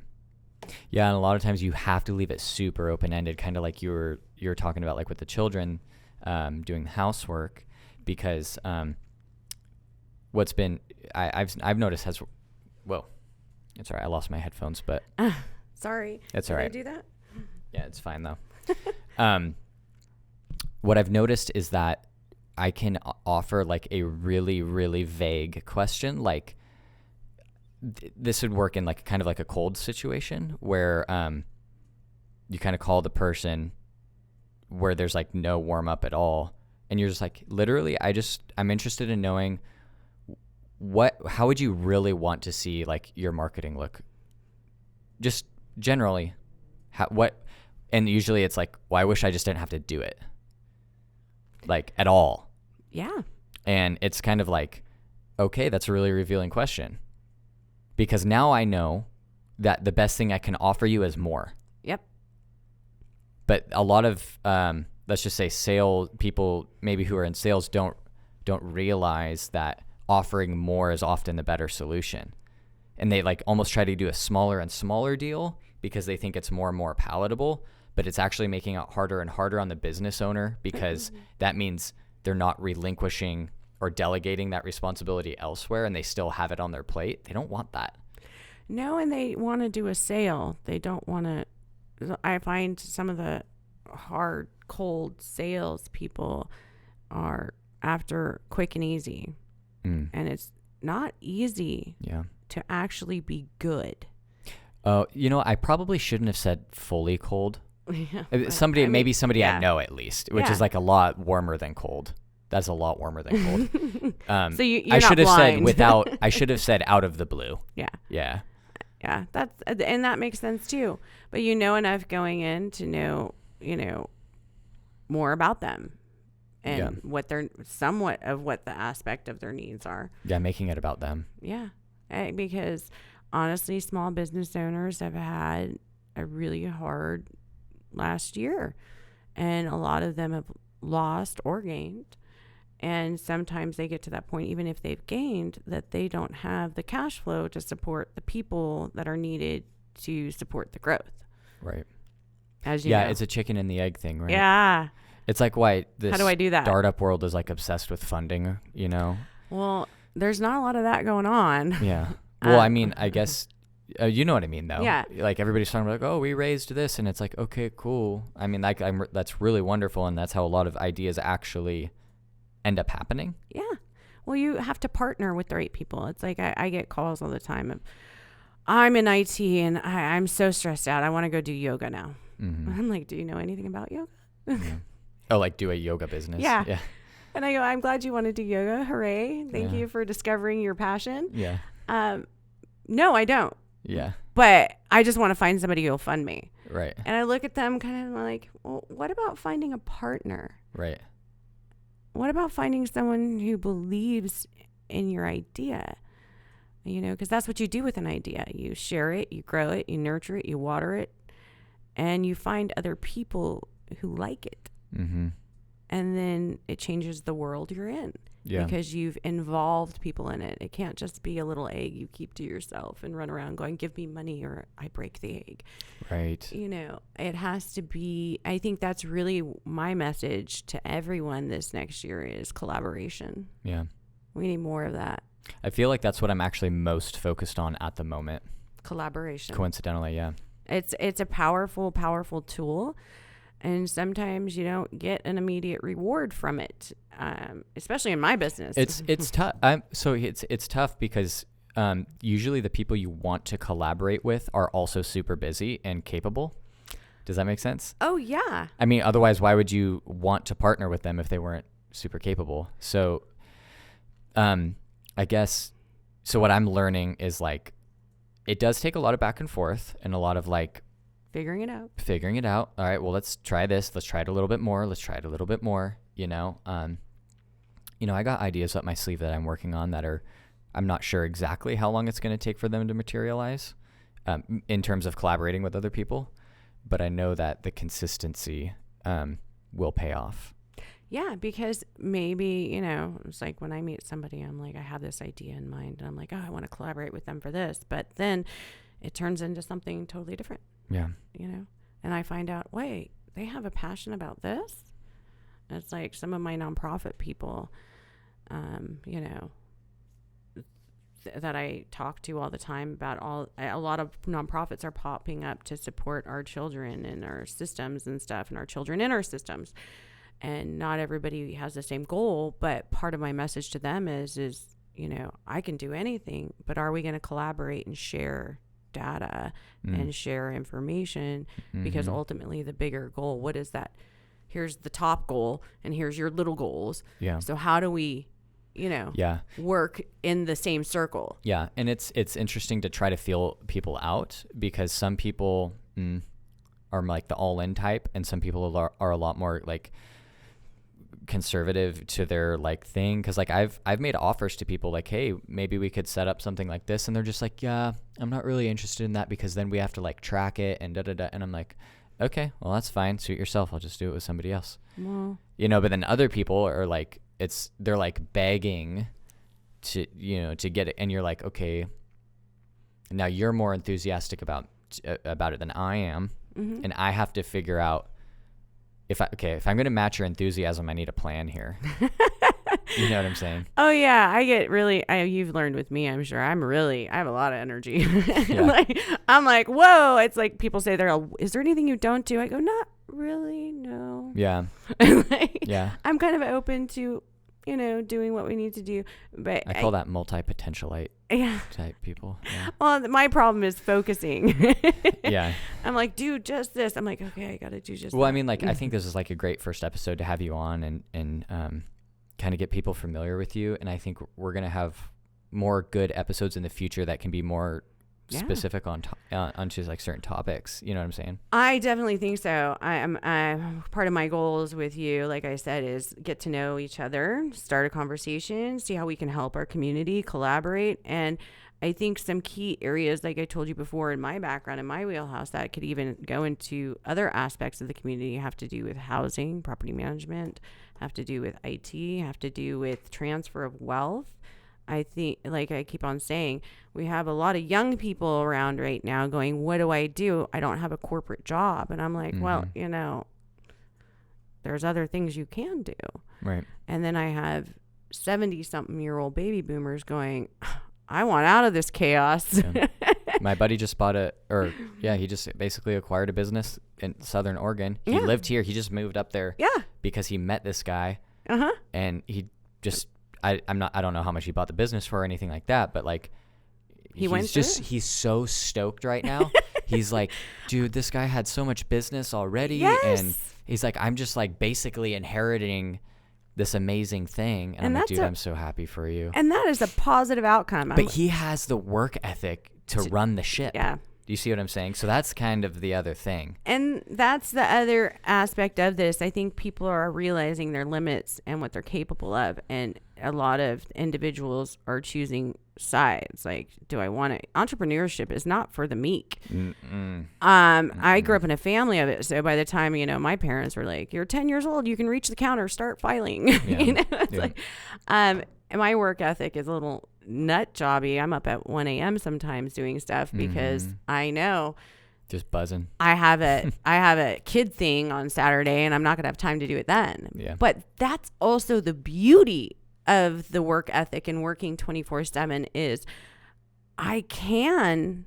Yeah, and a lot of times you have to leave it super open-ended, kind of like you were talking about, like with the children doing the housework, because what's been I've noticed has, whoa, it's all right, I lost my headphones, but sorry, that's all right. Did I do that? Yeah, it's fine though. What I've noticed is that I can offer like a really, really vague question, like this would work in like kind of like a cold situation where you kind of call the person where there's like no warm up at all, and you're just like, literally, I'm interested in knowing how would you really want to see like your marketing look, just generally, and usually it's like, well, I wish I just didn't have to do it like at all. Yeah. And it's kind of like, okay, that's a really revealing question, because now I know that the best thing I can offer you is more. Yep. But a lot of, let's just say sales people, maybe who are in sales, don't realize that offering more is often the better solution. And they like almost try to do a smaller and smaller deal because they think it's more and more palatable, but it's actually making it harder and harder on the business owner, because that means they're not relinquishing or delegating that responsibility elsewhere, and they still have it on their plate. They don't want that. No, and they want to do a sale. They don't want to. I find some of the hard, cold sales people are after quick and easy. And it's not easy to actually be good. Oh, I probably shouldn't have said fully cold. Yeah, Maybe somebody yeah. I know at least, which is like a lot warmer than cold. That's a lot warmer than cold. So you're I not should have said blind. I should have said out of the blue. Yeah. Yeah. Yeah, and that makes sense too. But you know enough going in to know, more about them and what somewhat of what the aspect of their needs are. Yeah, making it about them. Yeah. Because honestly, small business owners have had a really hard last year, and a lot of them have lost or gained. And sometimes they get to that point, even if they've gained, that they don't have the cash flow to support the people that are needed to support the growth. Right. As you know. It's a chicken and the egg thing, right? Yeah. It's like why this How do I do that? Startup world is like obsessed with funding, Well, there's not a lot of that going on. Yeah. Well, I mean, I guess, you know what I mean, though. Yeah. Like everybody's talking about, like, oh, we raised this, and it's like, okay, cool. I mean, like, that's really wonderful, and that's how a lot of ideas actually end up happening. Yeah. Well, you have to partner with the right people. It's like I get calls all the time of, I'm in IT and I'm so stressed out. I want to go do yoga now. Mm-hmm. I'm like, do you know anything about yoga? Yeah. Oh, like do a yoga business. Yeah. And I go, I'm glad you want to do yoga. Hooray. Thank you for discovering your passion. Yeah. No, I don't. Yeah. But I just want to find somebody who'll fund me. Right. And I look at them kind of like, well, what about finding a partner? Right. What about finding someone who believes in your idea? Because that's what you do with an idea. You share it, you grow it, you nurture it, you water it, and you find other people who like it. Mm-hmm. And then it changes the world you're in. Yeah. Because you've involved people in it. It can't just be a little egg you keep to yourself and run around going, give me money or I break the egg. Right. It has to be, I think that's really my message to everyone this next year is collaboration. Yeah. We need more of that. I feel like that's what I'm actually most focused on at the moment. Collaboration. Coincidentally, yeah. It's a powerful, powerful tool. And sometimes you don't get an immediate reward from it, especially in my business. It's tough. It's tough because usually the people you want to collaborate with are also super busy and capable. Does that make sense? Oh yeah. I mean, otherwise, why would you want to partner with them if they weren't super capable? So, I guess. So what I'm learning is like, it does take a lot of back and forth and a lot of like. Figuring it out. All right, well, let's try this. Let's try it a little bit more. Let's try it a little bit more, I got ideas up my sleeve that I'm working on that I'm not sure exactly how long it's going to take for them to materialize in terms of collaborating with other people. But I know that the consistency will pay off. Yeah, because maybe, it's like when I meet somebody, I'm like, I have this idea in mind. And I'm like, oh, I want to collaborate with them for this. But then it turns into something totally different. Yeah. And I find out, wait, they have a passion about this. And it's like some of my nonprofit people, that I talk to all the time about a lot of nonprofits are popping up to support our children and our systems and stuff and our children in our systems. And not everybody has the same goal, but part of my message to them is, I can do anything, but are we going to collaborate and share data and share information? Because ultimately the bigger goal, what is that? Here's the top goal and here's your little goals. Yeah. So how do we, work in the same circle? Yeah. And it's interesting to try to feel people out because some people are like the all-in type and some people are a lot more like conservative to their like thing. Cause like I've made offers to people like, hey, maybe we could set up something like this. And they're just like, yeah, I'm not really interested in that because then we have to like track it and da-da-da. And I'm like, okay, well that's fine. Suit yourself. I'll just do it with somebody else. Well, but then other people are like, they're like begging to get it. And you're like, okay, now you're more enthusiastic about it than I am. And I have to figure out if I'm going to match your enthusiasm, I need a plan here. You know what I'm saying? Oh yeah. I get really, you've learned with me, I'm sure I have a lot of energy. Yeah. I'm like, whoa. It's like people say is there anything you don't do? I go, not really. No. Yeah. Yeah. Yeah. I'm kind of open to, doing what we need to do. But I call that multi-potentialite yeah. type people. Yeah. Well, my problem is focusing. Yeah. I'm like, do just this. I'm like, okay, I got to do just Well, that. I mean, like, I think this is like a great first episode to have you on and kind of get people familiar with you. And I think we're going to have more good episodes in the future that can be more specific onto like certain topics. You know what I'm saying? I definitely think so. I'm part of my goals with you, like I said, is get to know each other, start a conversation, see how we can help our community, collaborate. And I think some key areas, like I told you before, in my background, in my wheelhouse, that could even go into other aspects of the community, have to do with housing, property management, have to do with IT, have to do with transfer of wealth. I think, like I keep on saying, we have a lot of young people around right now going, what do? I don't have a corporate job. And I'm like, well, there's other things you can do. Right. And then I have 70-something-year-old baby boomers going, I want out of this chaos. Yeah. My buddy just he just basically acquired a business in Southern Oregon. He lived here. He just moved up there because he met this guy. And he just, I don't know how much he bought the business for or anything like that, but like, he's so stoked right now. He's like, dude, this guy had so much business already. Yes. And he's like, I'm just like basically inheriting this amazing thing. And I'm like, dude, I'm so happy for you. And that is a positive outcome. But he has the work ethic to run the ship. Yeah. Do you see what I'm saying? So that's kind of the other thing. And that's the other aspect of this. I think people are realizing their limits and what they're capable of. And a lot of individuals are choosing sides. Like, do I want to? Entrepreneurship is not for the meek. I grew up in a family of it. So by the time, my parents were like, you're 10 years old, you can reach the counter, start filing. Yeah. It's like, and my work ethic is a little nut jobby. I'm up at 1 a.m. sometimes doing stuff because I know just buzzing. I have a kid thing on Saturday and I'm not going to have time to do it then. Yeah. But that's also the beauty of the work ethic and working 24/7 is I can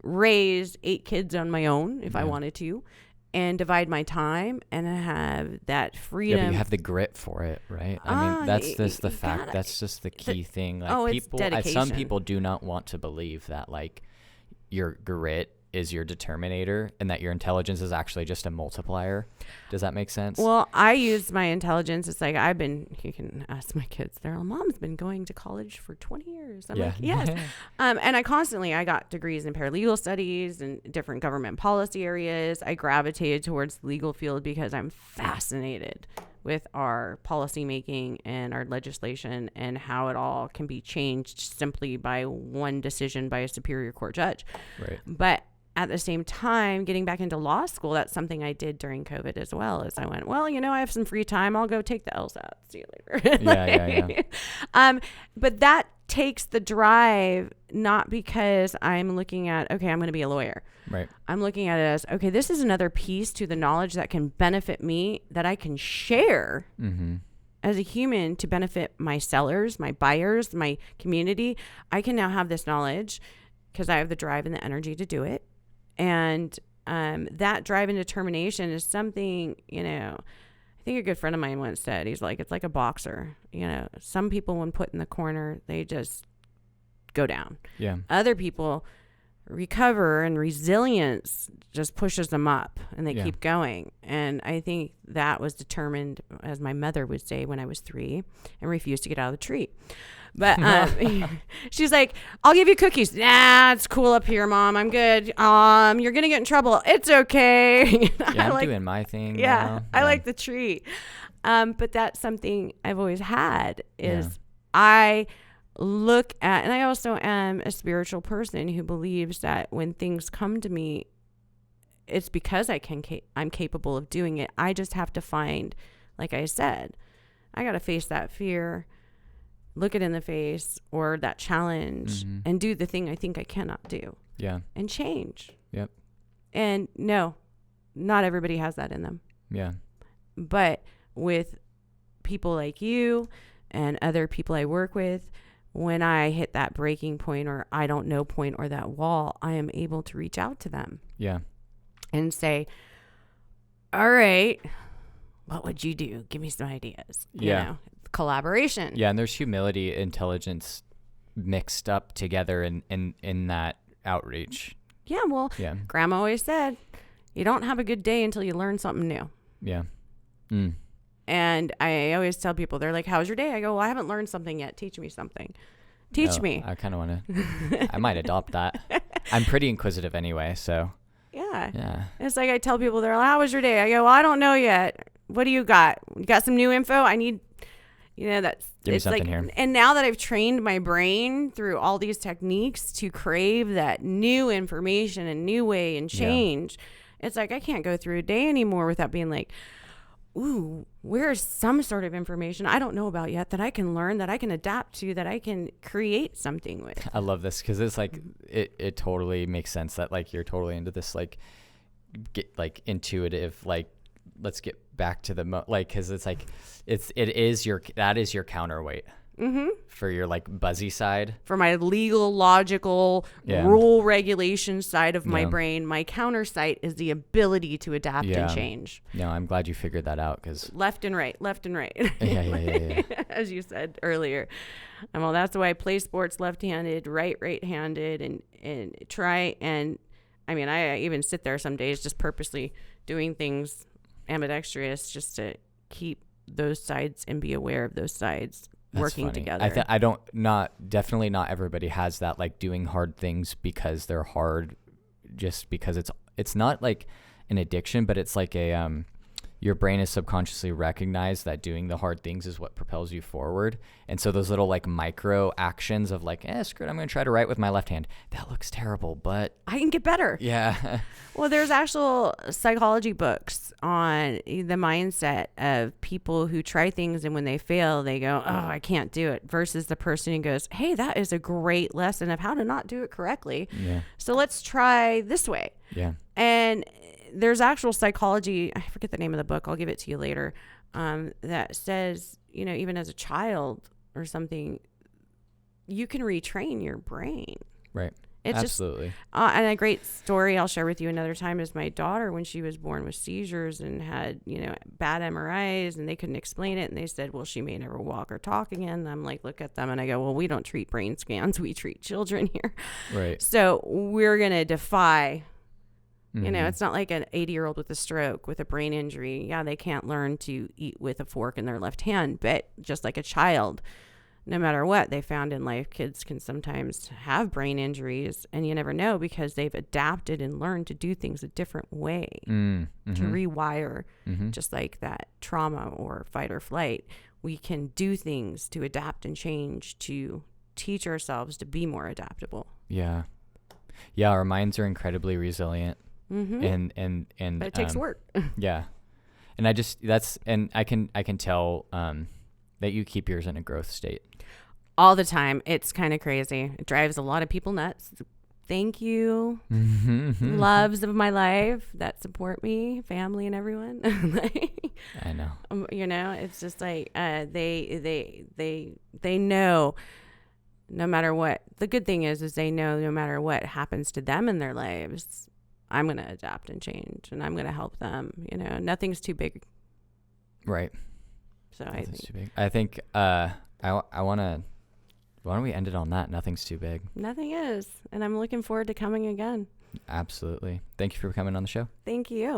raise 8 kids on my own if I wanted to and divide my time and have that freedom. Yeah, but you have the grit for it, right? I mean, that's just the fact. That's just the key thing. Like it's dedication. Some people do not want to believe that like your grit is your determinator and that your intelligence is actually just a multiplier. Does that make sense? Well, I use my intelligence. It's like you can ask my kids. Their mom's been going to college for 20 years. I'm like, yes. And I got degrees in paralegal studies and different government policy areas. I gravitated towards the legal field because I'm fascinated with our policy making and our legislation and how it all can be changed simply by one decision by a superior court judge. Right. But at the same time, getting back into law school, that's something I did during COVID as well. As I went, well, I have some free time. I'll go take the LSAT. See you later. Yeah. But that takes the drive, not because I'm looking at, okay, I'm going to be a lawyer. Right. I'm looking at it as, okay, this is another piece to the knowledge that can benefit me, that I can share as a human to benefit my sellers, my buyers, my community. I can now have this knowledge because I have the drive and the energy to do it. And that drive and determination is something, I think a good friend of mine once said, he's like, it's like a boxer. Some people, when put in the corner, they just go down. Yeah. Other people recover, and resilience just pushes them up and they keep going. And I think that was determined, as my mother would say, when I was 3 and refused to get out of the tree. But she's like, I'll give you cookies. Nah, it's cool up here, Mom. I'm good. You're going to get in trouble. It's okay. I'm doing my thing. Yeah, now. I like the tree. But that's something I've always had is I look at, and I also am a spiritual person who believes that when things come to me, it's because I'm capable of doing it. I just have to find, like I said, I got to face that fear, look it in the face, or that challenge, and do the thing I think I cannot do. Yeah. And change. Yep. And no, not everybody has that in them. Yeah. But with people like you and other people I work with, when I hit that breaking point or I don't know point or that wall, I am able to reach out to them. Yeah. And say, all right, what would you do? Give me some ideas. Yeah. You know, collaboration. Yeah, and there's humility, intelligence mixed up together in that outreach. Yeah, well, Yeah. Grandma always said, you don't have a good day until you learn something new. Yeah. Mm. And I always tell people, they're like, how's your day? I go, well, I haven't learned something yet. Teach me something. Teach me. I kind of want to, I might adopt that. I'm pretty inquisitive anyway, so. Yeah. Yeah. It's like I tell people, they're like, how was your day? I go, well, I don't know yet. What do you got? You got some new info? I need, you know, that's, Give me it's something like, here. and now that I've trained my brain through all these techniques to crave that new information and new way and change, it's like I can't go through a day anymore without being like, ooh, where's some sort of information I don't know about yet that I can learn, that I can adapt to, that I can create something with. I love this because it's like it totally makes sense that like you're totally into this like get like intuitive like let's get back to the like because it's like that is your counterweight for your like buzzy side. For my legal, logical, rule regulation side of my brain, my counter site is the ability to adapt and change. No, I'm glad you figured that out because left and right. Yeah. As you said earlier. Well, that's why I play sports left-handed, right-handed, and try. And I mean, I even sit there some days just purposely doing things ambidextrous just to keep those sides and be aware of those sides. That's working funny. together. I don't definitely not everybody has that like doing hard things because they're hard, just because it's not like an addiction, but it's like a your brain is subconsciously recognized that doing the hard things is what propels you forward. And so those little like micro actions of like, screw it, I'm going to try to write with my left hand. That looks terrible, but I can get better. Yeah. Well, there's actual psychology books on the mindset of people who try things and when they fail, they go, oh, I can't do it, versus the person who goes, hey, that is a great lesson of how to not do it correctly. Yeah. So let's try this way. Yeah. And there's actual psychology, I forget the name of the book, I'll give it to you later, that says, you know, even as a child or something, you can retrain your brain. Right. It's absolutely. And a great story I'll share with you another time is my daughter, when she was born with seizures and had, you know, bad MRIs, and they couldn't explain it. And they said, well, she may never walk or talk again. And I'm like, look at them. And I go, well, we don't treat brain scans. We treat children here. Right. So we're going to defy. You know, it's not like an 80-year-old with a stroke with a brain injury. Yeah, they can't learn to eat with a fork in their left hand. But just like a child, no matter what they found in life, kids can sometimes have brain injuries. And you never know because they've adapted and learned to do things a different way, to rewire, just like that trauma or fight or flight. We can do things to adapt and change, to teach ourselves to be more adaptable. Yeah. Yeah, our minds are incredibly resilient. And but it takes work. Yeah. And I can tell that you keep yours in a growth state all the time. It's kind of crazy. It drives a lot of people nuts. Thank you, loves of my life that support me, family and everyone. I know. You know, it's just like they know no matter what. The good thing is they know no matter what happens to them in their lives, I'm going to adapt and change, and I'm going to help them. You know, nothing's too big. Right. So nothing's too big. I think I want to. Why don't we end it on that? Nothing's too big. Nothing is, and I'm looking forward to coming again. Absolutely. Thank you for coming on the show. Thank you.